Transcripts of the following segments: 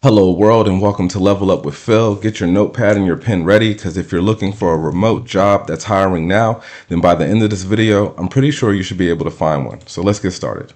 Hello world and welcome to Level Up with Phil. Get your notepad and your pen ready because if you're looking for a remote job that's hiring now, then by the end of this video, I'm pretty sure you should be able to find one. So let's get started.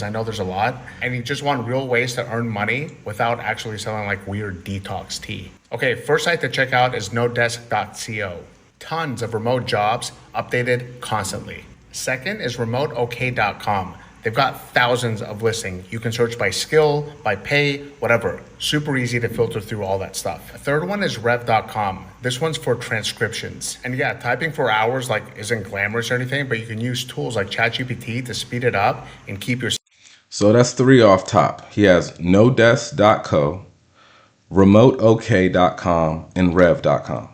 I know there's a lot, and you just want real ways to earn money without actually selling like weird detox tea. Okay, first site to check out is nodesk.co. Tons of remote jobs updated constantly. Second is remoteok.com. They've got thousands of listings. You can search by skill, by pay, whatever. Super easy to filter through all that stuff. A third one is rev.com. This one's for transcriptions. And yeah, typing for hours like isn't glamorous or anything, but you can use tools like ChatGPT to speed it up and keep your So that's three off top. He has nodesk.co, remoteok.com, and rev.com.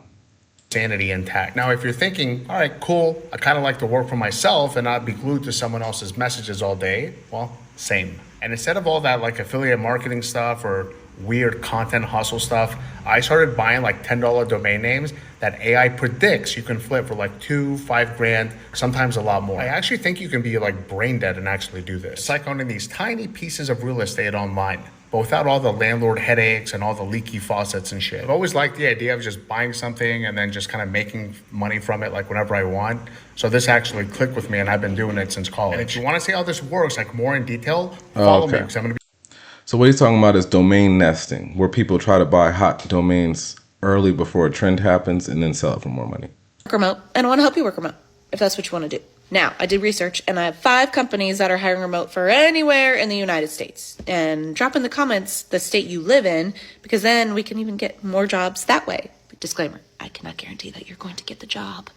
sanity intact. Now, if you're thinking, all right, cool, I kind of like to work for myself and not be glued to someone else's messages all day, well, same. And instead of all that like affiliate marketing stuff or weird content hustle stuff, I started buying like $10 domain names that AI predicts you can flip for like 2-5 grand, sometimes a lot more. I actually think you can be like brain dead and actually do this. It's like owning these tiny pieces of real estate online, but without all the landlord headaches and all the leaky faucets and shit. I've always liked the idea of just buying something and then just kind of making money from it like whenever I want. So this actually clicked with me and I've been doing it since college. And if you want to see how this works like more in detail, follow me because I'm going to be. So what he's talking about is domain nesting, where people try to buy hot domains early before a trend happens and then sell it for more money. Work remote, and I want to help you work remote if that's what you want to do. Now, I did research, and I have 5 companies that are hiring remote for anywhere in the United States. And drop in the comments the state you live in, because then we can even get more jobs that way. But disclaimer, I cannot guarantee that you're going to get the job.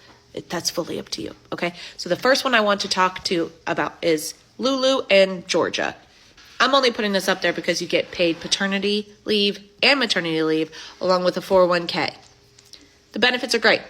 That's fully up to you, okay? So the first one I want to talk to about is Lulu and Georgia. I'm only putting this up there because you get paid paternity leave and maternity leave along with a 401k. The benefits are great.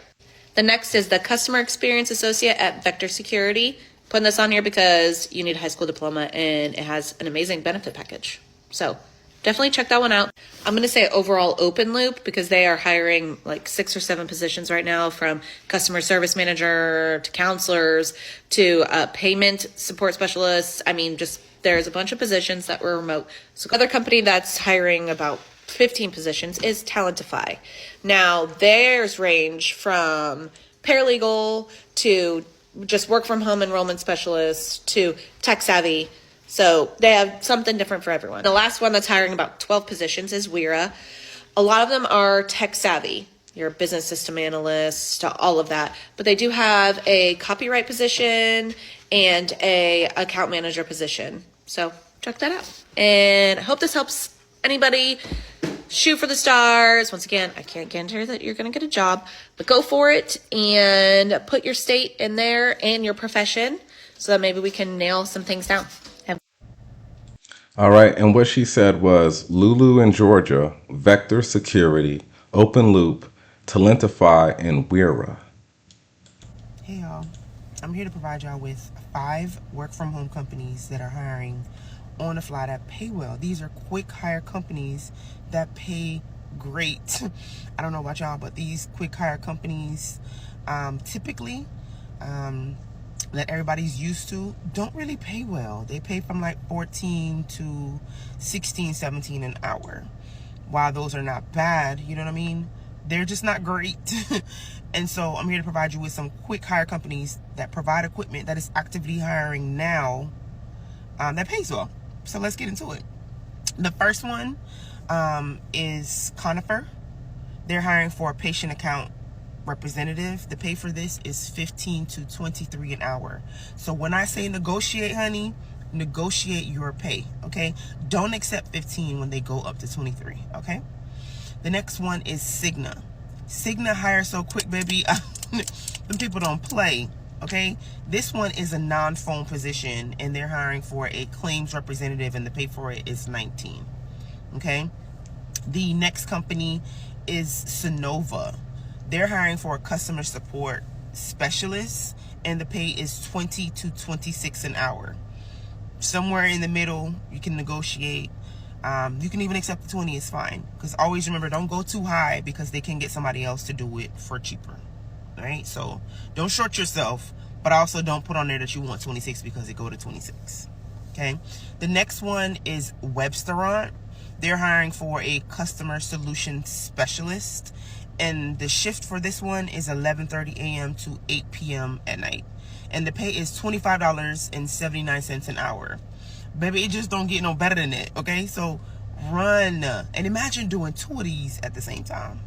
The next is the Customer Experience Associate at Vector Security. Putting this on here because you need a high school diploma and it has an amazing benefit package. So definitely check that one out. I'm going to say overall Open Loop because they are hiring like 6 or 7 positions right now, from customer service manager to counselors to payment support specialists. I mean, just there's a bunch of positions that were remote. So other company that's hiring about 15 positions is Talentify. Now, theirs range from paralegal to just work from home enrollment specialist to tech savvy. So they have something different for everyone. The last one that's hiring about 12 positions is Wera. A lot of them are tech savvy. You're a business system analyst, all of that. But they do have a copyright position and a account manager position. So check that out. And I hope this helps anybody shoot for the stars. Once again, I can't guarantee that you're going to get a job, but go for it and put your state in there and your profession so that maybe we can nail some things down. All right, and what she said was Lulu in Georgia, Vector Security, Open Loop, Talentify, and Wera. Hey y'all, I'm here to provide y'all with 5 work-from-home companies that are hiring on the fly that pay well. These are quick hire companies that pay great. I don't know about y'all, but these quick hire companies typically that everybody's used to don't really pay well. They pay from like 14 to 16, 17 an hour. While those are not bad, you know what I mean? They're just not great. And so I'm here to provide you with some quick hire companies that provide equipment that is actively hiring now that pays well. So let's get into it. The first one is Conifer. They're hiring for a patient account representative. The pay for this is 15 to 23 an hour. So when I say negotiate, honey, negotiate your pay, okay? Don't accept 15 when they go up to 23, okay? The next one is Cigna. Cigna hires so quick, baby. Them people don't play, okay? This one is a non-phone position, and they're hiring for a claims representative, and the pay for it is 19, okay? The next company is Sonova. They're hiring for a customer support specialist, and the pay is 20 to 26 an hour. Somewhere in the middle, you can negotiate. You can even accept the 20, it's fine. Because always remember, don't go too high because they can get somebody else to do it for cheaper. All right, so don't short yourself, but also don't put on there that you want 26 because it go to 26. Okay, the next one is Webstaurant. They're hiring for a customer solution specialist, and the shift for this one is 11:30 a.m. to 8 p.m. at night, and the pay is $25.79 an hour. Baby, it just don't get no better than that. Okay, so run and imagine doing two of these at the same time.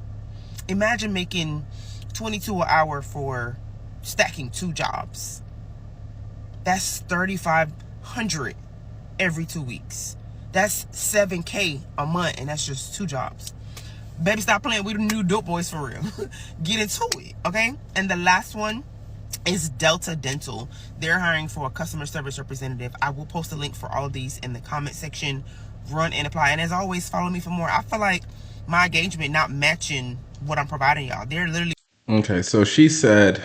Imagine making 22 an hour for stacking two jobs. That's 3,500 every 2 weeks. That's $7K a month, and that's just two jobs. Baby, stop playing. We the new dope boys for real. Get into it, okay? And the last one is Delta Dental. They're hiring for a customer service representative. I will post a link for all of these in the comment section. Run and apply. And as always, follow me for more. I feel like my engagement not matching what I'm providing y'all. They're literally... Okay, so she said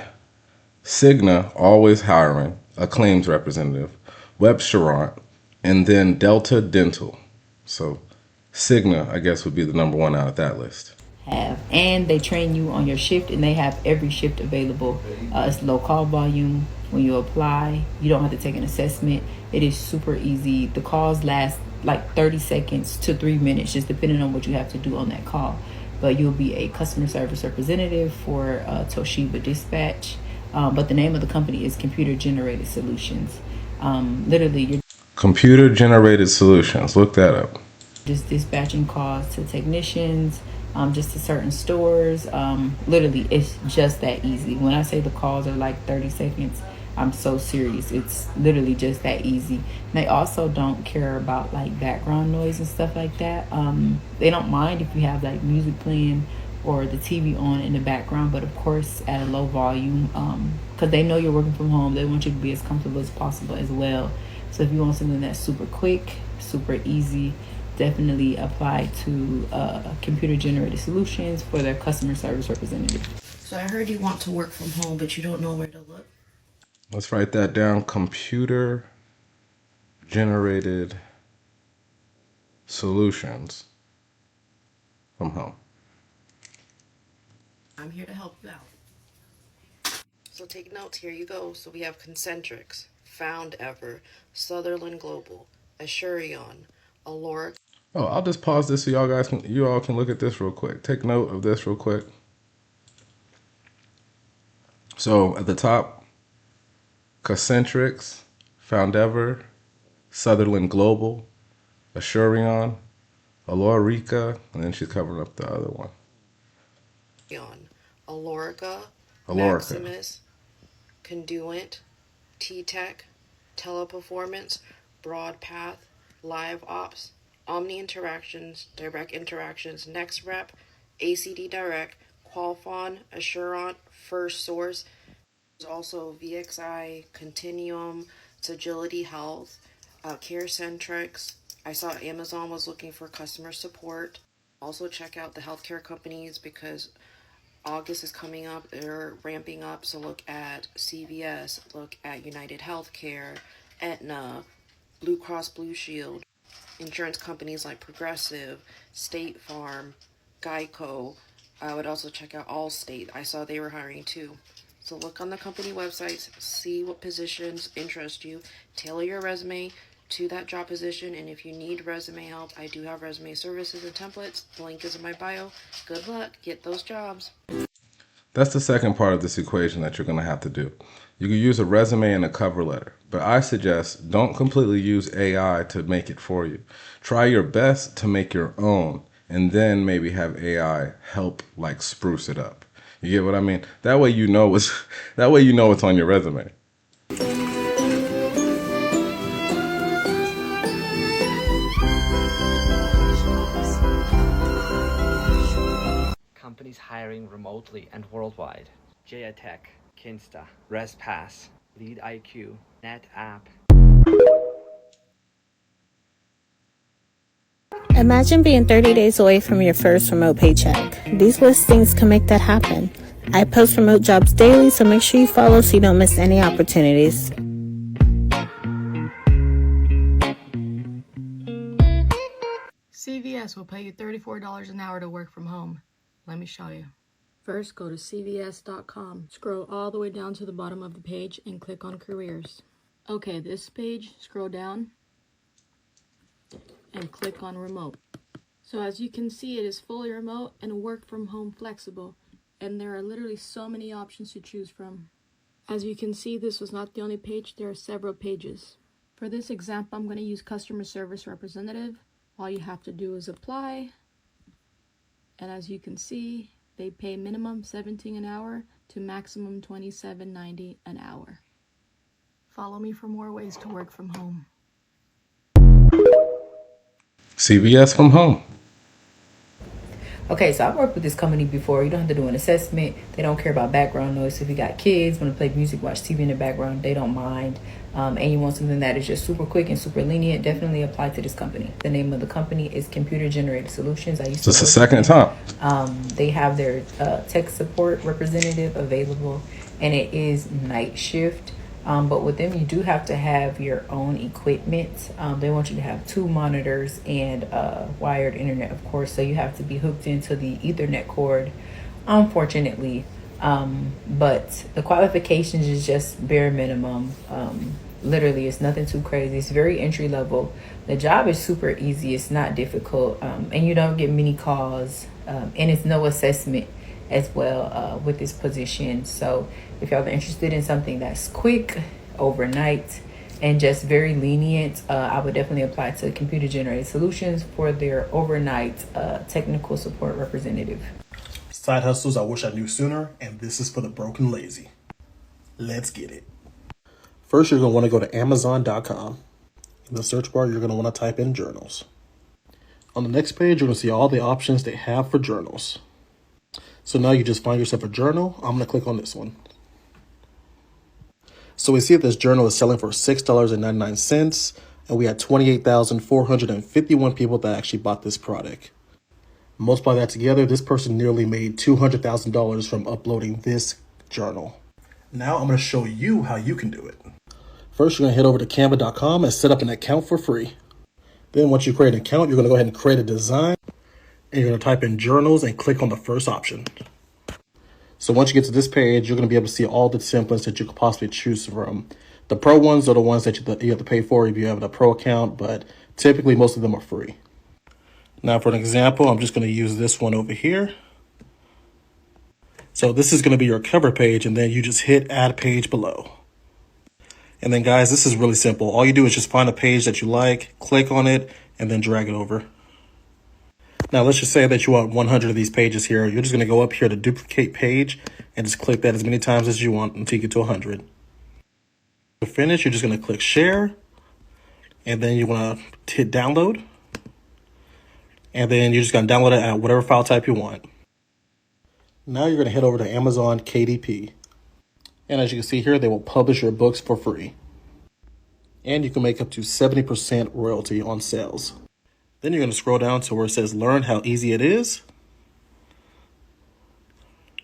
Cigna, always hiring a claims representative, Websterant, and then Delta Dental. So Cigna, I guess, would be the number one out of that list. And they train you on your shift, and they have every shift available. It's low call volume. When you apply, you don't have to take an assessment. It is super easy. The calls last like 30 seconds to 3 minutes, just depending on what you have to do on that call. But you'll be a customer service representative for Toshiba Dispatch. But the name of the company is Computer Generated Solutions. Literally, you're Computer Generated Solutions. Look that up. just dispatching calls to technicians, just to certain stores. Literally, it's just that easy. When I say the calls are like 30 seconds, I'm so serious. It's literally just that easy. And they also don't care about like background noise and stuff like that. They don't mind if you have like music playing or the TV on in the background, but of course at a low volume, because they know you're working from home. They want you to be as comfortable as possible as well. So if you want something that's super quick, super easy, definitely apply to Computer Generated Solutions for their customer service representative. So I heard you want to work from home, but you don't know where to look. Let's write that down. Computer Generated Solutions from home. I'm here to help you out. So take notes. Here you go. So we have Concentrix, Found Ever, Sutherland Global, Assurion, Aloric. Oh, I'll just pause this so you all can look at this real quick. Take note of this real quick. So at the top, Concentrix, Foundever, Sutherland Global, Assurion, Alorica, and then she's covering up the other one. Alorica, Alorica. Maximus, Conduent, T-Tech, Teleperformance, Broadpath, Live Ops, Omni Interactions, Direct Interactions, NextRep, ACD Direct, Qualfon, Assurant, First Source. There's also VXI, Continuum, Sagility Health, CareCentrix. I saw Amazon was looking for customer support. Also check out the healthcare companies because August is coming up. They're ramping up. So look at CVS, look at United Healthcare, Aetna, Blue Cross Blue Shield, insurance companies like Progressive, State Farm, Geico. I would also check out Allstate. I saw they were hiring too. So look on the company websites, see what positions interest you, tailor your resume to that job position, and if you need resume help, I do have resume services and templates. The link is in my bio. Good luck. Get those jobs. That's the second part of this equation that you're going to have to do. You can use a resume and a cover letter, but I suggest don't completely use AI to make it for you. Try your best to make your own, and then maybe have AI help like spruce it up. You get what I mean? That way you know it's on your resume. Companies hiring remotely and worldwide. Jayatech, Kinsta, ResPass, LeadIQ, NetApp. Imagine being 30 days away from your first remote paycheck. These listings can make that happen. I post remote jobs daily, so make sure you follow so you don't miss any opportunities. CVS will pay you $34 an hour to work from home. Let me show you. First, go to cvs.com. Scroll all the way down to the bottom of the page and click on careers. Okay, this page, scroll down and click on remote. So as you can see, it is fully remote and work from home flexible, and there are literally so many options to choose from. As you can see, this was not the only page, there are several pages. For this example, I'm going to use customer service representative. All you have to do is apply, and as you can see, they pay minimum $17 an hour to maximum $27.90 an hour. Follow me for more ways to work from home. CVS from home. Okay, so I've worked with this company before. You don't have to do an assessment. They don't care about background noise. So if you got kids, want to play music, watch TV in the background, they don't mind. And you want something that is just super quick and super lenient, definitely apply to this company. The name of the company is Computer Generated Solutions. I used to Just the second time. They have their tech support representative available, and it is night shift. But with them, you do have to have your own equipment. They want you to have 2 monitors and wired internet, of course. So you have to be hooked into the Ethernet cord, unfortunately. But the qualifications is just bare minimum. Literally, it's nothing too crazy. It's very entry level. The job is super easy. It's not difficult. And you don't get many calls. And it's no assessment as well with this position. So if y'all are interested in something that's quick, overnight, and just very lenient, I would definitely apply to Computer Generated Solutions for their overnight technical support representative. Side hustles I wish I knew sooner, and this is for the broken lazy. Let's get it. First, you're going to want to go to Amazon.com. In the search bar, you're going to want to type in journals. On the next page, you're going to see all the options they have for journals. So now you just find yourself a journal. I'm going to click on this one. So we see that this journal is selling for $6.99, and we had 28,451 people that actually bought this product. Multiply that together, this person nearly made $200,000 from uploading this journal. Now I'm going to show you how you can do it. First, you're going to head over to Canva.com and set up an account for free. Then once you create an account, you're going to go ahead and create a design. And you're going to type in journals and click on the first option. So once you get to this page, you're going to be able to see all the templates that you could possibly choose from. The pro ones are the ones that you have to pay for if you have a pro account, but typically most of them are free. Now for an example, I'm just going to use this one over here. So this is going to be your cover page, and then you just hit add page below. And then guys, this is really simple. All you do is just find a page that you like, click on it, and then drag it over. Now, let's just say that you want 100 of these pages here. You're just going to go up here to duplicate page and just click that as many times as you want until you get to 100. To finish, you're just going to click share, and then you want to hit download. And then you're just going to download it at whatever file type you want. Now you're going to head over to Amazon KDP. And as you can see here, they will publish your books for free. And you can make up to 70% royalty on sales. Then you're going to scroll down to where it says learn how easy it is.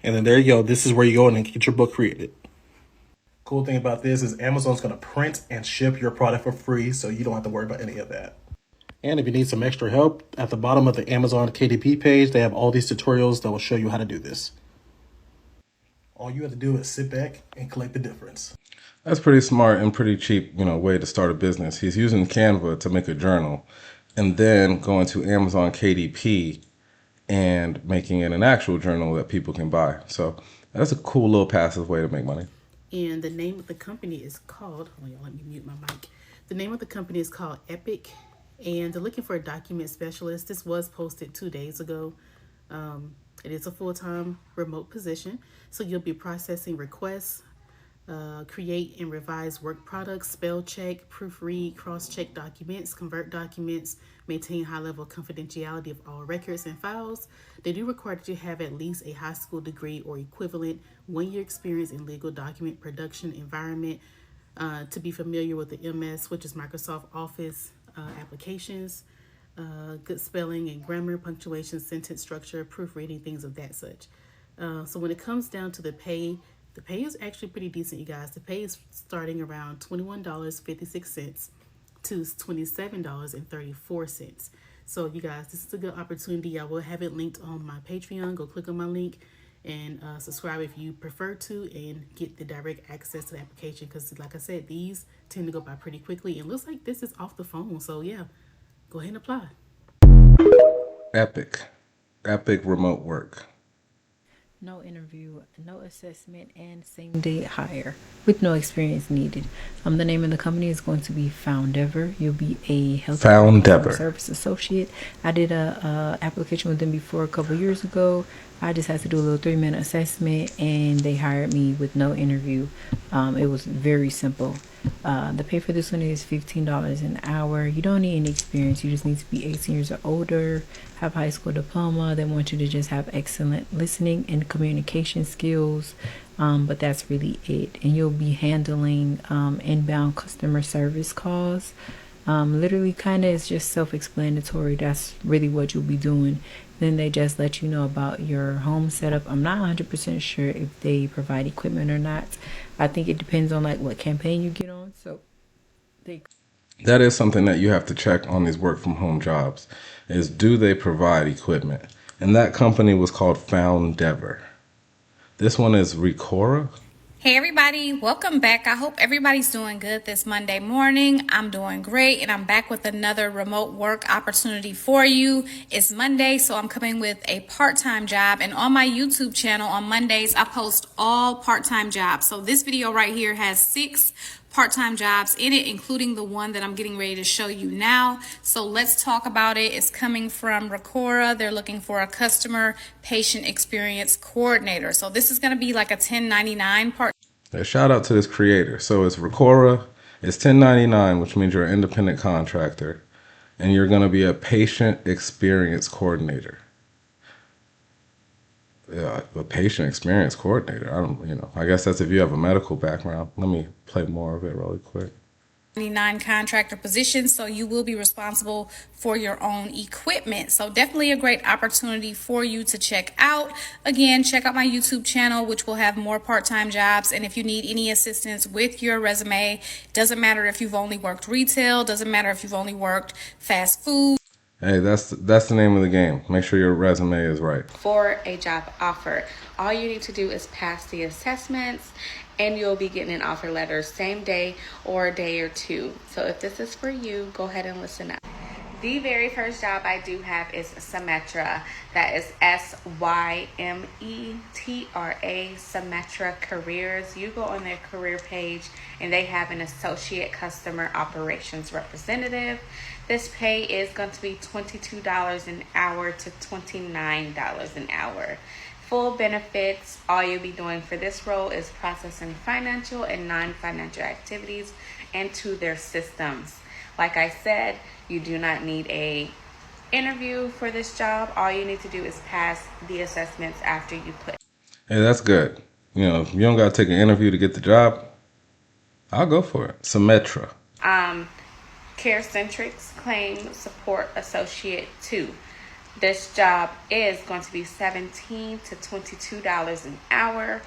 And then there you go. This is where you go and get your book created. Cool thing about this is Amazon's going to print and ship your product for free, so you don't have to worry about any of that. And if you need some extra help, at the bottom of the Amazon KDP page, they have all these tutorials that will show you how to do this. All you have to do is sit back and collect the difference. That's pretty smart and pretty cheap, way to start a business. He's using Canva to make a journal, and then going to Amazon KDP and making it an actual journal that people can buy. So that's a cool little passive way to make money. And the name of the company is called, hold on, let me mute my mic. The name of the company is called Epic, and they're looking for a document specialist. This was posted 2 days ago. It is a full-time remote position. So you'll be processing requests, create and revise work products, spell check, proofread, cross-check documents, convert documents, maintain high-level confidentiality of all records and files. They do require that you have at least a high school degree or equivalent, 1 year experience in legal document production environment, to be familiar with the MS, which is Microsoft Office applications, good spelling and grammar, punctuation, sentence structure, proofreading, things of that such. So when it comes down to the pay is actually pretty decent, you guys. The pay is starting around $21.56 to $27.34. So you guys, this is a good opportunity. I will have it linked on my Patreon. Go click on my link and subscribe if you prefer to, and get the direct access to the application, because like I said, these tend to go by pretty quickly. It looks like this is off the phone, so yeah, go ahead and apply. Epic. Epic remote work. No interview, no assessment, and same day hire with no experience needed. The name of the company is going to be Foundever. You'll be a healthcare customer service associate. I did a application with them before a couple years ago. I just had to do a little 3-minute assessment, and they hired me with no interview. It was very simple. The pay for this one is $15 an hour. You don't need any experience. You just need to be 18 years or older, have a high school diploma. They want you to just have excellent listening and communication skills. But that's really it. And you'll be handling inbound customer service calls. Literally kind of is just self-explanatory. That's really what you'll be doing. Then they just let you know about your home setup. I'm not 100% sure if they provide equipment or not. I think it depends on like what campaign you get on. So that is something that you have to check on these work from home jobs, is do they provide equipment? And that company was called Foundever. This one is Recora. Hey everybody, welcome back. I hope everybody's doing good this Monday morning. I'm doing great, and I'm back with another remote work opportunity for you. It's Monday, so I'm coming with a part-time job, and on my YouTube channel on Mondays, I post all part-time jobs. So this video right here has 6 part-time jobs in it, including the one that I'm getting ready to show you now. So let's talk about it. It's coming from Recora. They're looking for a customer patient experience coordinator. So this is going to be like a 1099 part. Shout out to this creator. So it's Recora. It's 1099, which means you're an independent contractor, and you're going to be a patient experience coordinator. Yeah, a patient experience coordinator. I guess that's if you have a medical background. Let me play more of it really quick. 99 contractor position, so you will be responsible for your own equipment. So definitely a great opportunity for you to check out. Again, check out my YouTube channel, which will have more part-time jobs. And if you need any assistance with your resume, doesn't matter if you've only worked retail, doesn't matter if you've only worked fast food. Hey, that's the name of the game. Make sure your resume is right. For a job offer, all you need to do is pass the assessments, and you'll be getting an offer letter same day or a day or two. So if this is for you, go ahead and listen up. The very first job I do have is Symetra. That is Symetra, Symetra Careers. You go on their career page and they have an associate customer operations representative. This pay is going to be $22 an hour to $29 an hour. Full benefits. All you'll be doing for this role is processing financial and non-financial activities into their systems. Like I said, you do not need a interview for this job. All you need to do is pass the assessments after you put. Hey, that's good. If you don't got to take an interview to get the job, I'll go for it. Symetra. CareCentrix Claim Support Associate 2. This job is going to be $17 to $22 an hour.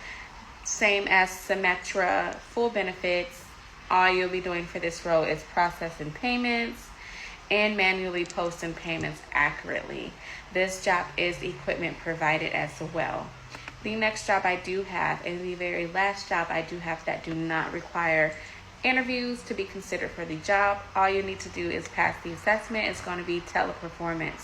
Same as Symetra. Full benefits. All you'll be doing for this role is processing payments and manually posting payments accurately. This job is equipment provided as well. The next job I do have, and the very last job I do have that do not require interviews to be considered for the job. All you need to do is pass the assessment. It's going to be teleperformance.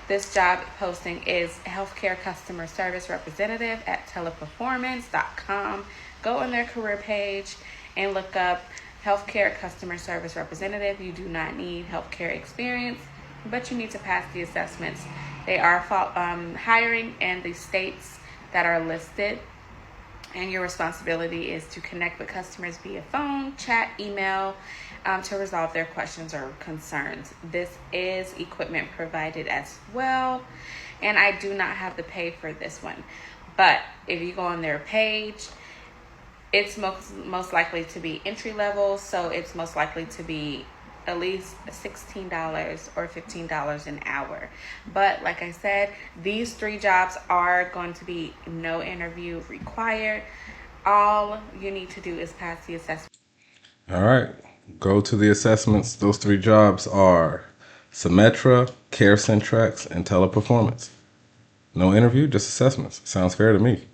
This job posting is healthcare customer service representative at teleperformance.com. Go on their career page and look up healthcare customer service representative. You do not need healthcare experience, but you need to pass the assessments. They are hiring in the states that are listed, and your responsibility is to connect with customers via phone, chat, email, to resolve their questions or concerns. This is equipment provided as well, and I do not have the pay for this one. But if you go on their page, it's most likely to be entry level, so it's most likely to be at least $16 or $15 an hour. But like I said, these 3 jobs are going to be no interview required. All you need to do is pass the assessment. All right. Go to the assessments. Those 3 jobs are Symetra, CareCentrix, and Teleperformance. No interview, just assessments. Sounds fair to me.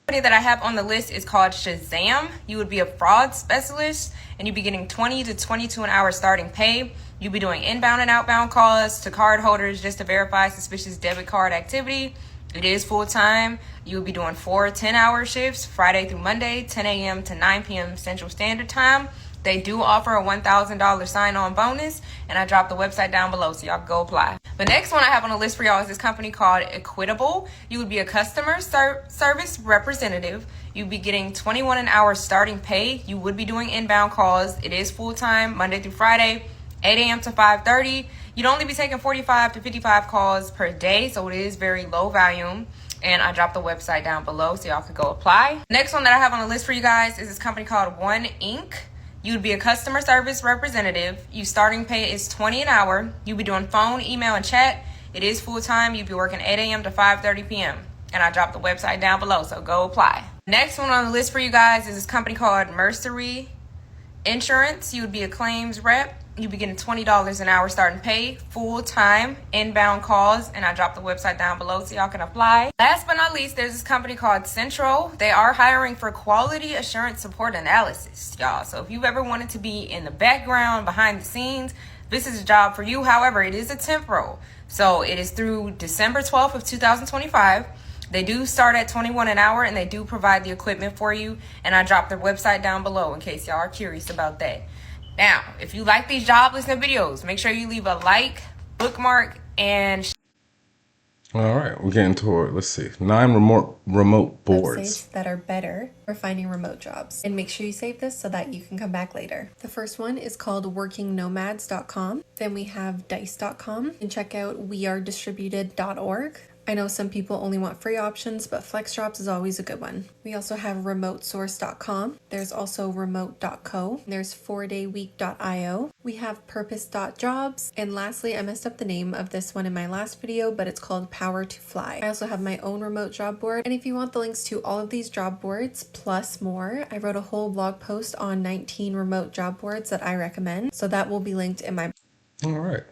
company that I have on the list is called Shazam. You would be a fraud specialist and you'd be getting 20 to 22 an hour starting pay. You'd be doing inbound and outbound calls to card holders just to verify suspicious debit card activity. It is full-time. You would be doing 4 10-hour shifts, Friday through Monday, 10 a.m. to 9 p.m. Central Standard Time. They do offer a $1,000 sign-on bonus, and I dropped the website down below so y'all can go apply. The next one I have on the list for y'all is this company called Equitable. You would be a customer service representative. You'd be getting 21 an hour starting pay. You would be doing inbound calls. It is full-time, Monday through Friday, 8 a.m. to 5:30. You'd only be taking 45 to 55 calls per day, so it is very low volume. And I dropped the website down below so y'all could go apply. Next one that I have on the list for you guys is this company called One Inc. You'd be a customer service representative. Your starting pay is 20 an hour. You'd be doing phone, email, and chat. It is full-time. You'd be working 8 a.m. to 5:30 p.m. And I dropped the website down below, so go apply. Next one on the list for you guys is this company called Mercury Insurance. You would be a claims rep. You'd be getting $20 an hour starting pay, full-time, inbound calls, and I dropped the website down below so y'all can apply. Last but not least, there's this company called Central. They are hiring for quality assurance support analysis, y'all. So if you've ever wanted to be in the background, behind the scenes, this is a job for you. However, it is a temp role. So it is through December 12th of 2025. They do start at 21 an hour, and they do provide the equipment for you. And I dropped their website down below in case y'all are curious about that. Now, if you like these job listing videos, make sure you leave a like, bookmark, and... All right, we're getting toward, let's see, 9 remote boards. Websites that are better for finding remote jobs. And make sure you save this so that you can come back later. The first one is called workingnomads.com. Then we have dice.com. And check out wearedistributed.org. I know some people only want free options, but FlexJobs is always a good one. We also have remotesource.com. There's also remote.co. There's 4dayweek.io. We have purpose.jobs. And lastly, I messed up the name of this one in my last video, but it's called Power to Fly. I also have my own remote job board. And if you want the links to all of these job boards plus more, I wrote a whole blog post on 19 remote job boards that I recommend. So that will be linked in my... All right.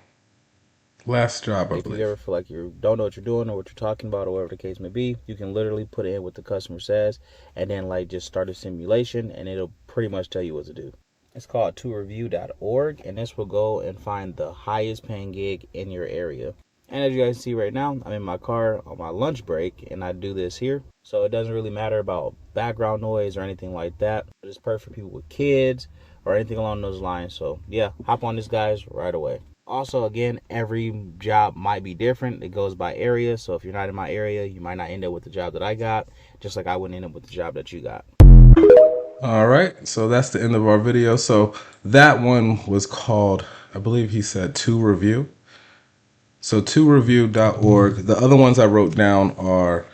Last job, I If believe. you ever feel like you don't know what you're doing or what you're talking about or whatever the case may be, you can literally put in what the customer says and then like just start a simulation and it'll pretty much tell you what to do. It's called toreview.org, and this will go and find the highest paying gig in your area. And as you guys see right now, I'm in my car on my lunch break and I do this here. So it doesn't really matter about background noise or anything like that. It's perfect for people with kids or anything along those lines. So yeah, hop on this, guys, right away. Also, again, every job might be different. It goes by area. So if you're not in my area, you might not end up with the job that I got, just like I wouldn't end up with the job that you got. All right, so that's the end of our video. So that one was called, I believe he said, To Review. So toreview.org. The other ones I wrote down are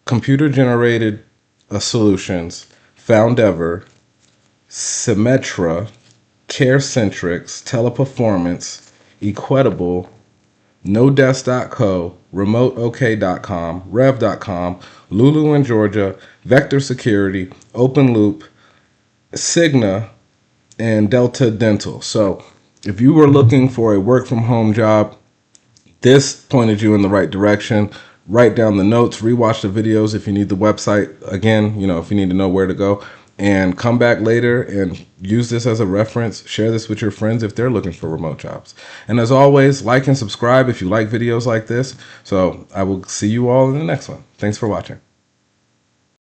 computer-generated solutions, Foundever, Symmetra, CareCentrix, Teleperformance, Equitable, Nodesk.co, RemoteOK.com, Rev.com, Lulu in Georgia, Vector Security, OpenLoop, Cigna, and Delta Dental. So if you were looking for a work from home job, this pointed you in the right direction. Write down the notes, rewatch the videos if you need the website. Again, if you need to know where to go. And come back later and use this as a reference. Share this with your friends if they're looking for remote jobs. And as always, like and subscribe if you like videos like this. So I will see you all in the next one. Thanks for watching.